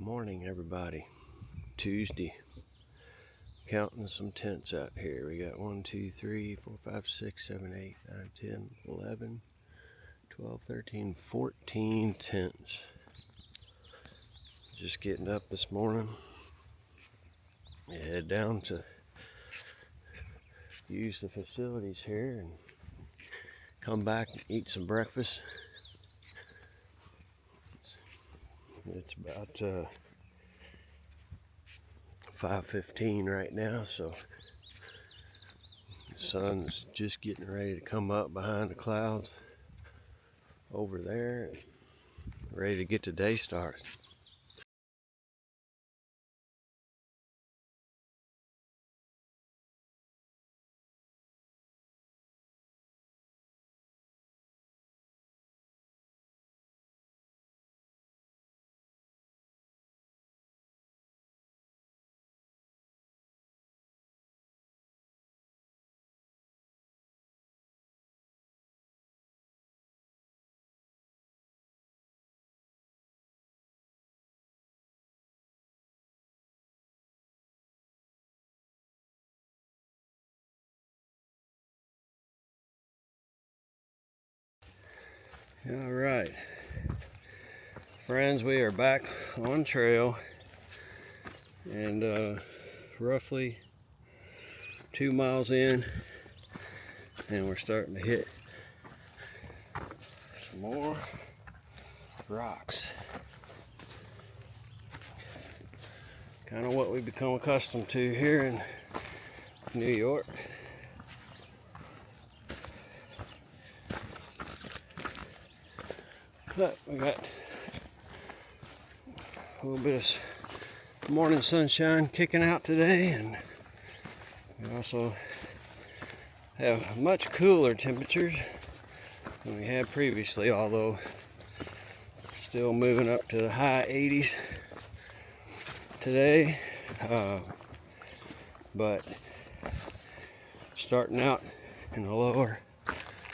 Morning, everybody. Tuesday. Counting some tents out here. We got 1, 2, 3, 4, 5, 6, 7, 8, 9, 10, 11, 12, 13, 14 tents. Just getting up this morning. Head down to use the facilities here and come back and eat some breakfast. It's about 5:15 right now, so the sun's just getting ready to come up behind the clouds over there, and ready to get the day started. All right, friends, we are back on trail, and roughly 2 miles in, and we're starting to hit some more rocks. Kind of what we've become accustomed to here in New York. But we got a little bit of morning sunshine kicking out today, and we also have much cooler temperatures than we had previously, although still moving up to the high 80s today, but starting out in the lower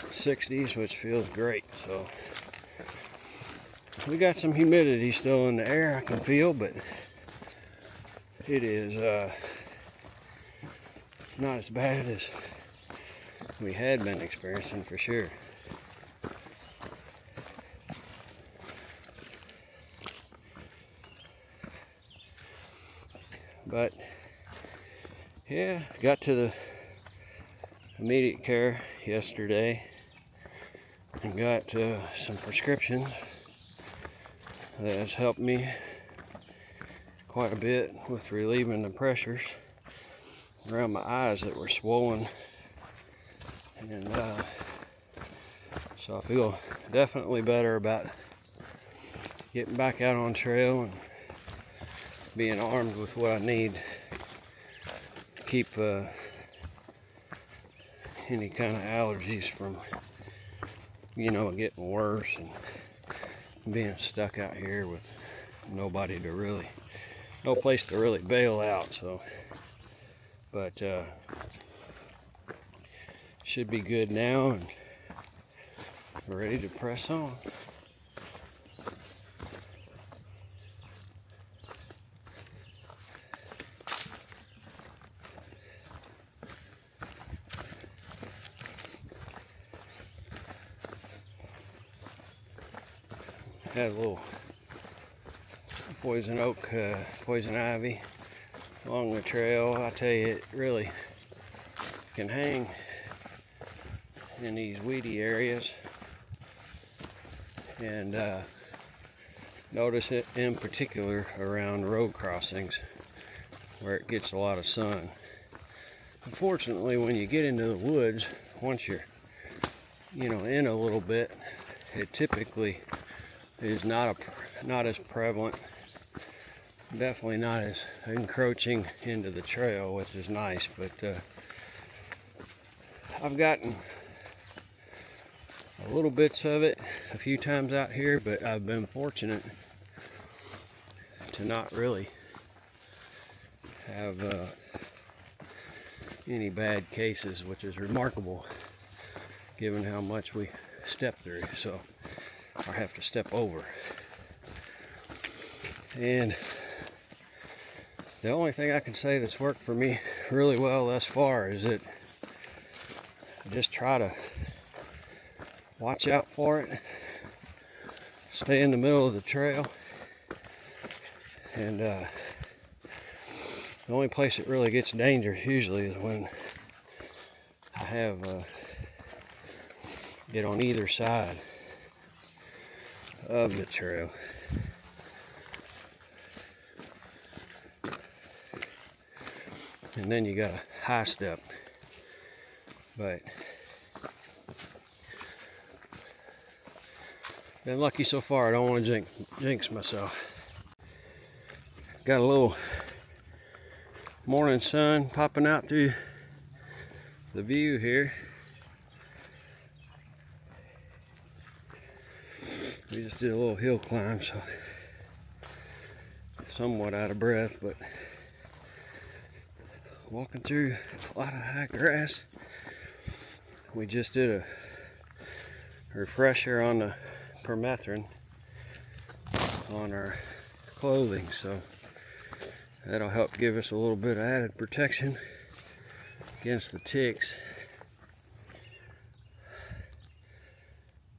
60s, which feels great. So we got some humidity still in the air, I can feel, but it is not as bad as we had been experiencing, for sure. But yeah, got to the immediate care yesterday and got some prescriptions that has helped me quite a bit with relieving the pressures around my eyes that were swollen, and so I feel definitely better about getting back out on trail and being armed with what I need to keep any kind of allergies from getting worse and being stuck out here with no place to really bail out. So, but should be good now, and we're ready to press on. Had a little poison oak, poison ivy along the trail. I tell you, it really can hang in these weedy areas, and notice it in particular around road crossings where it gets a lot of sun. Unfortunately, when you get into the woods, once you're in a little bit, it typically is not as prevalent, definitely not as encroaching into the trail, which is nice. But I've gotten a little bits of it a few times out here, but I've been fortunate to not really have any bad cases, which is remarkable given how much we step through, or have to step over. And The only thing I can say that's worked for me really well thus far is that I just try to watch out for it, stay in the middle of the trail, and the only place it really gets dangerous usually is when I have it on either side of the trail. And then you got a high step, but been lucky so far. I don't want to jinx myself. Got a little morning sun popping out through the view here. We just did a little hill climb, so somewhat out of breath, but walking through a lot of high grass. We just did a refresher on the permethrin on our clothing, so that'll help give us a little bit of added protection against the ticks.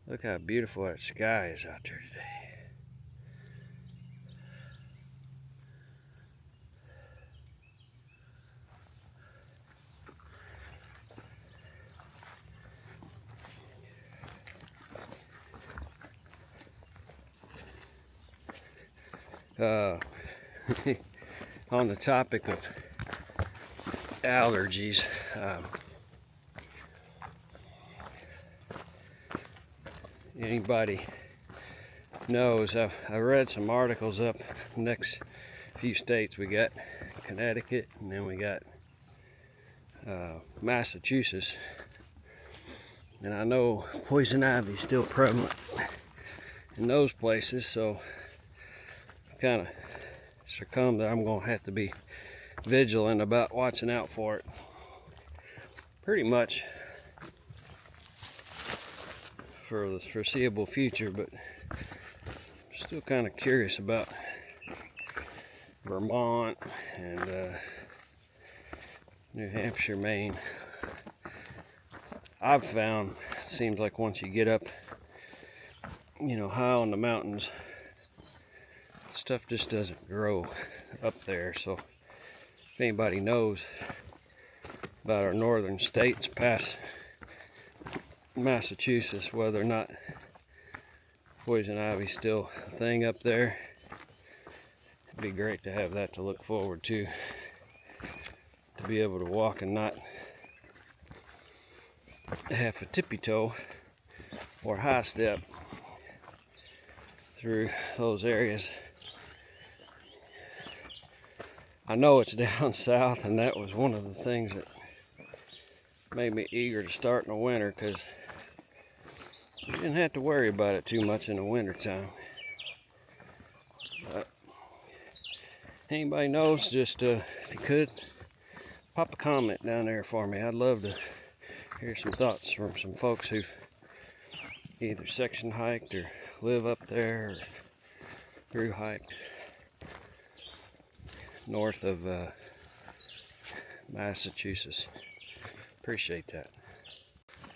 Look how beautiful that sky is out there today. On the topic of allergies, anybody knows, I read some articles up next few states. We got Connecticut, and then we got Massachusetts, and I know poison ivy is still prevalent in those places, so kind of succumb that I'm going to have to be vigilant about watching out for it pretty much for the foreseeable future, but still kind of curious about Vermont and New Hampshire, Maine. I've found it seems like once you get up, high on the mountains, stuff just doesn't grow up there. So if anybody knows about our northern states past Massachusetts, whether or not poison ivy is still a thing up there, it'd be great to have that to look forward to be able to walk and not have a tippy toe or high step through those areas. I know it's down south, and that was one of the things that made me eager to start in the winter, because you didn't have to worry about it too much in the winter time. But anybody knows, just if you could, pop a comment down there for me. I'd love to hear some thoughts from some folks who've either section hiked or live up there or through hiked north of Massachusetts. Appreciate that.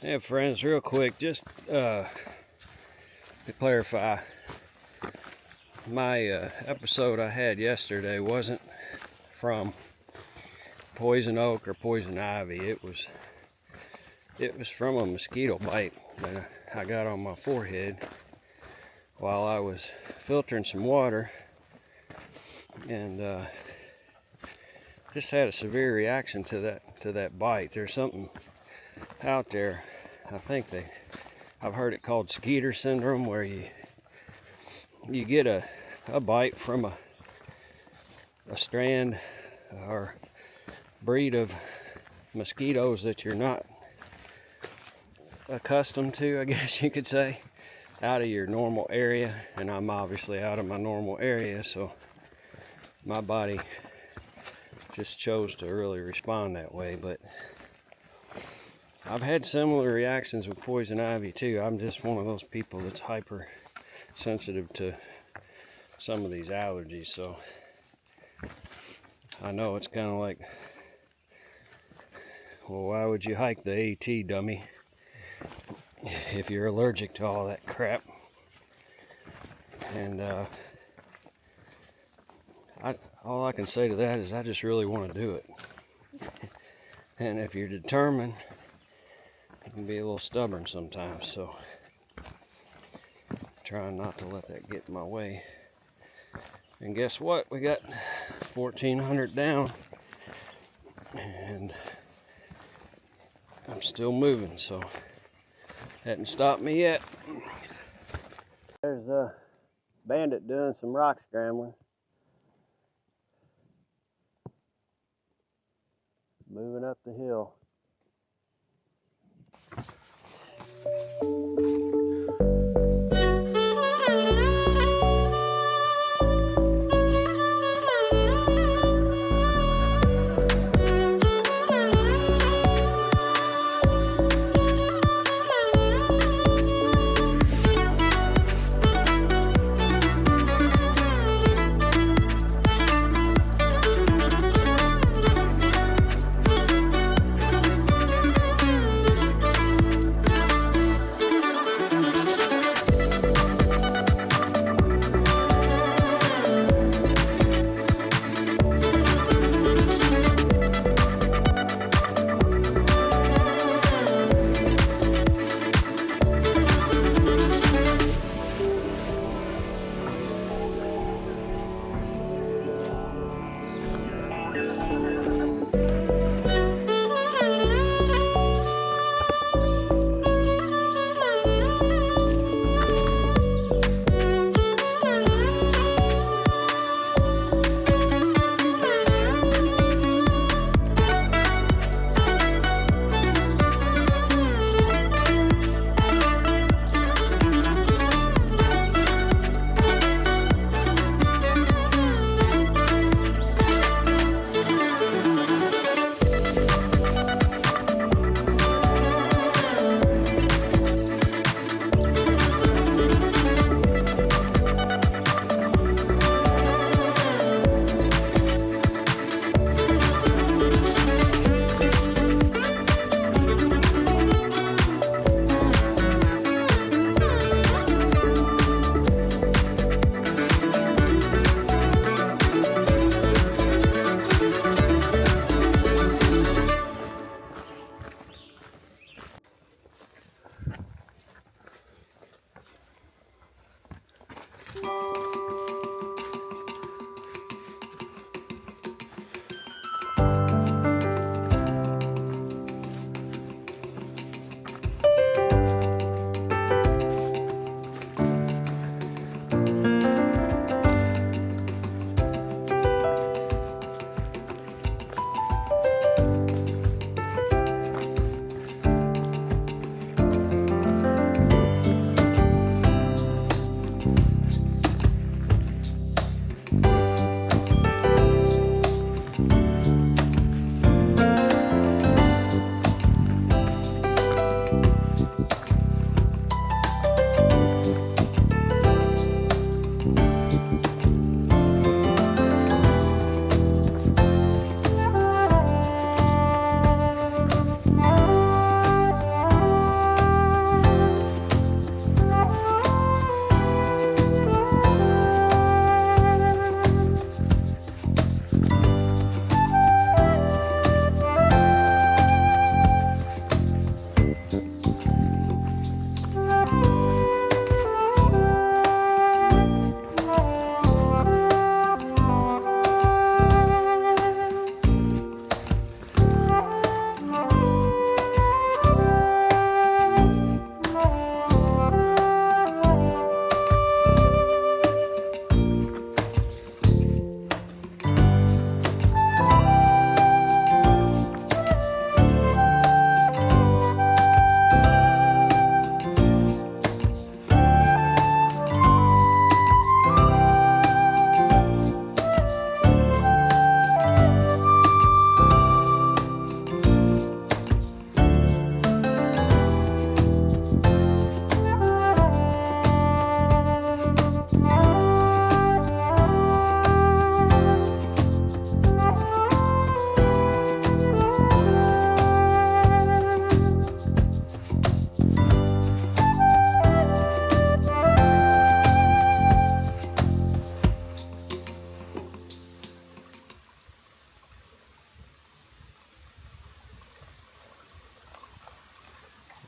Yeah, friends, real quick, just to clarify, my episode I had yesterday wasn't from poison oak or poison ivy. It was from a mosquito bite that I got on my forehead while I was filtering some water, and just had a severe reaction to that bite. There's something out there, I've heard it called Skeeter syndrome, where you get a bite from a strand or breed of mosquitoes that you're not accustomed to, I guess you could say, out of your normal area. And I'm obviously out of my normal area, so my body just chose to really respond that way. But I've had similar reactions with poison ivy too. I'm just one of those people that's hyper sensitive to some of these allergies, so I know it's kind of like, well, why would you hike the AT, dummy, if you're allergic to all that crap? And all I can say to that is I just really want to do it. And if you're determined, you can be a little stubborn sometimes, so trying not to let that get in my way. And guess what? We got 1,400 down, and I'm still moving, so hadn't stopped me yet. There's a bandit doing some rock scrambling. Moving up the hill.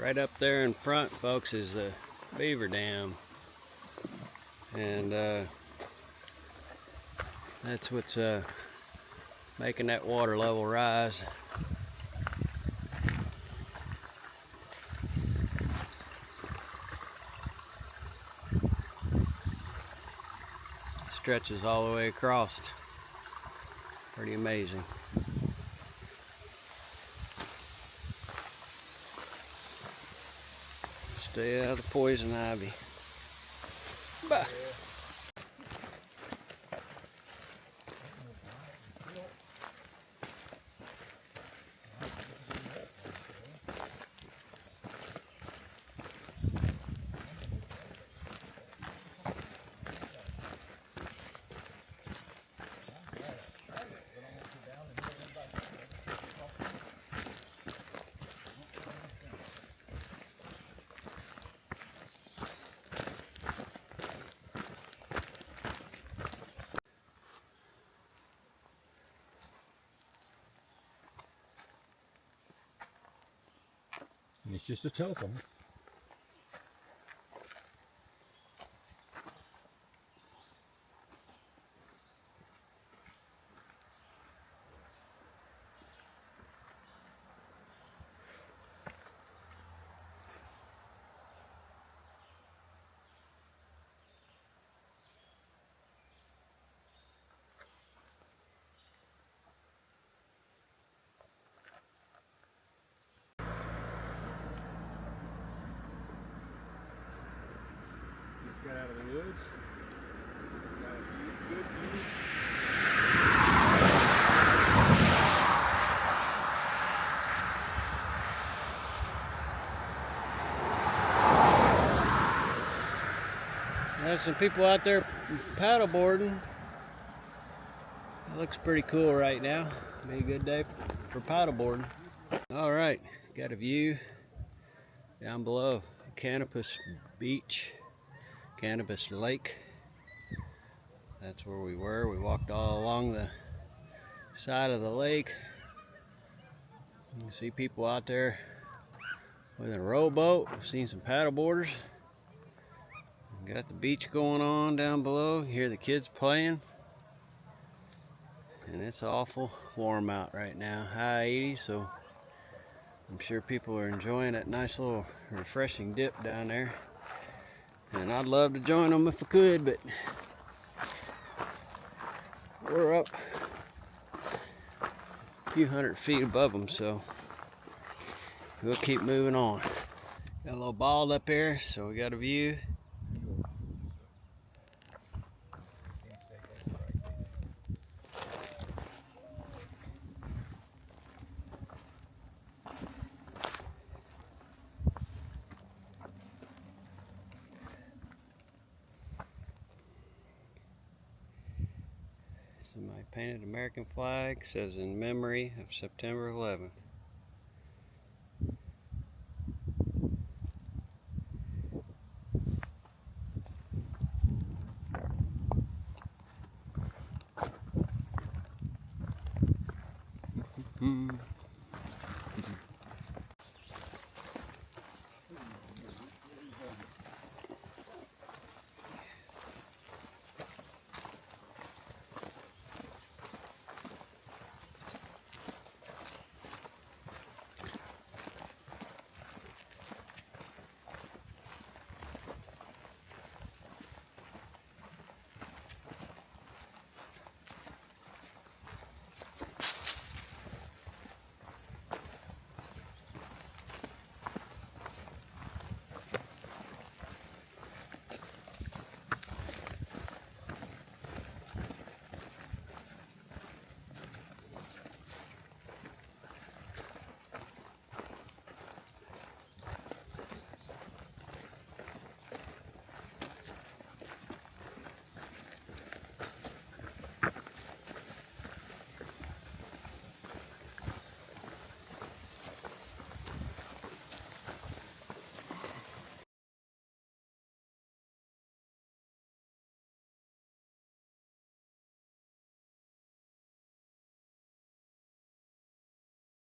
Right up there in front, folks, is the beaver dam. And that's what's making that water level rise. It stretches all the way across. Pretty amazing. Stay out of the poison ivy. Bah. It's just a telephone. Got out of the woods. Got a good view. There's some people out there paddleboarding. It looks pretty cool right now. Be a good day for paddleboarding. All right, got a view down below Cannabis Beach, Cannabis Lake. That's where we were. We walked all along the side of the lake. You can see people out there with a rowboat. We've seen some paddleboarders. We got the beach going on down below. You hear the kids playing. And it's awful warm out right now. High 80s, so I'm sure people are enjoying that nice little refreshing dip down there. And I'd love to join them if I could, but we're up a few hundred feet above them, so we'll keep moving on. Got a little bald up here, so we got a view. So my painted American flag says in memory of September 11th.